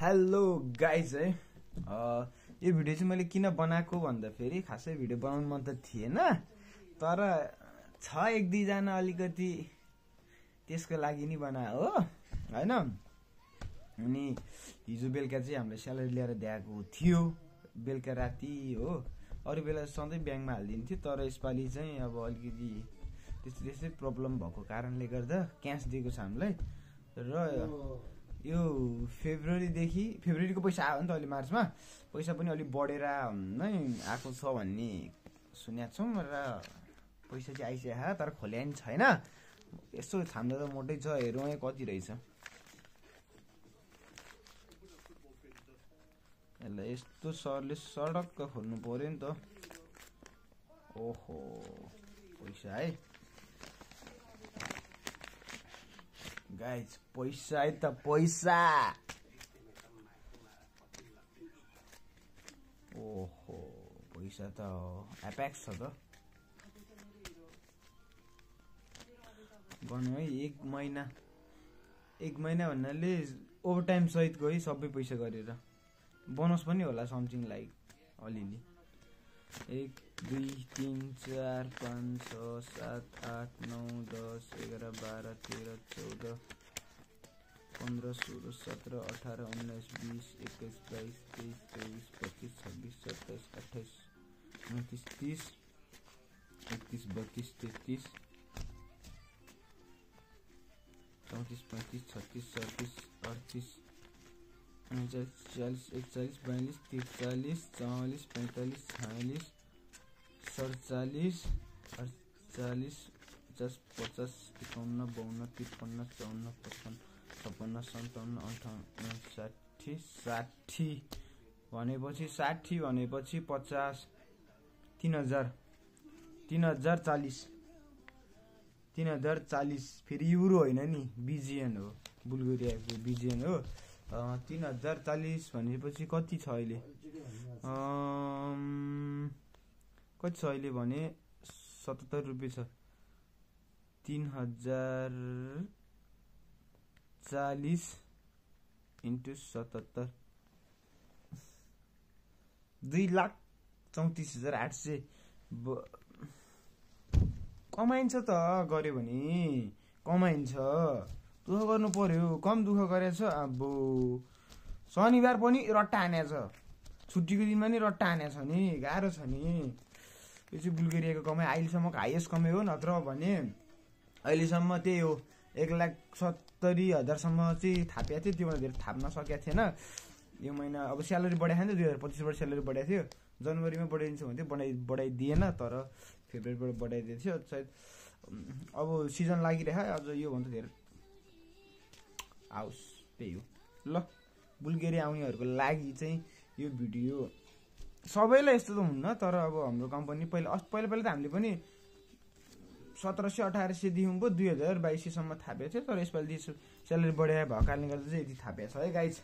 Hello guys है यो video चाहिँ मैले किन बनाएको भन्दा फेरि खासै भिडियो बनाउनु मन त थिएन, तर छ एक दुईजना अलिकति त्यसको लागि नि बनायो हो हैन। अनि हिजो बेलुका चाहिँ हामीले स्यालेरी ल्याएर दिएको थियो, बेलुका राति हो। अरू बेला सधैँ ब्याङ्कमा हालिदिन्थ्यो, तर यसपालि चाहिँ अब अलिकति त्यस्तै प्रब्लम भएको कारणले गर्दा क्यास दिएको छ हामीलाई। र यो फेब्रुअरीको पैसा आयो नि त, अहिले मार्चमा पैसा पनि अलिक बढेर नै आएको छ भन्ने सुनेको छौँ। र पैसा चाहिँ आइसक्यो, तर खोल्या नि छैन। यसो छाम्दा त मोटै छ, हेरौँ है कति रहेछ। यसलाई यस्तो सरले सडक्क खोल्नु पर्यो नि त। ओहो पैसा है गाइज, पैसा है त पैसा। ओहो पैसा त एपेक्स छ त। भन्नु है एक महिना भन्नाले ओभर टाइम सहित गई सबै पैसा गरेर बोनस पनि होला समथिङ लाइक अलिअलि। 1 2 3 4 5 6 7 8 9 10 11 12 13 14 15 16 17 18 19 20 21 22 23 24 25 26 27 28 29 30 31 32 33 34 35 36 37 38 39 40 41 42 43 44 45 46 47 48 49 50 51 52 53 54 55 56 57 58 60 भनेपछि 50 3000 फेरि युरो होइन नि, बिजिएन हो, बुल्गेरियाको बिजिएन हो। 3040 भनेपछि कति छ अहिले? कति छ अहिले भने 77 रुपियाँ छ। 3040 × 77 2,34,800 कमाइन्छ त। गऱ्यो भने कमाइन्छ, दुःख गर्नु पर्यो। कम दुःख गरेछ। अब शनिबार पनि रट्टा हानेछ, छुट्टीको दिनमा नि रट्टा हानेछ नि, गाह्रो छ नि। यो चाहिँ बुल्गेरियाको कमाइ अहिलेसम्मको हाइएस्ट कमाइ हो। नत्र भने अहिलेसम्म त्यही हो 1,70,000सम्म चाहिँ थापेको थियो, त्योभन्दा धेरै थाप्न सकेको थिएन। यो महिना अब स्यालेरी बढाएको थियो नि त, 2025बाट स्यालेरी बढाएको थियो। जनवरीमा बढाइदिन्छ भन्थ्यो, बढाइदिएन, तर फेब्रुअरीबाट बढाइदिएको थियो सायद। अब सिजन लागिरहेको, अझ योभन्दा धेरै आओस्, त्यही हो। ल बुल्गेरिया आउनेहरूको लागि चाहिँ यो भिडियो सबैलाई यस्तो त हुन्न, तर अब हाम्रो कम्पनी पहिला त हामीले पनि 1700-1800 दिउँ पो 2022सम्म थापेको थियो, तर यसपालि स्यालेरी बढाए भएको कारणले गर्दा चाहिँ यति थापेको छ है गाइज।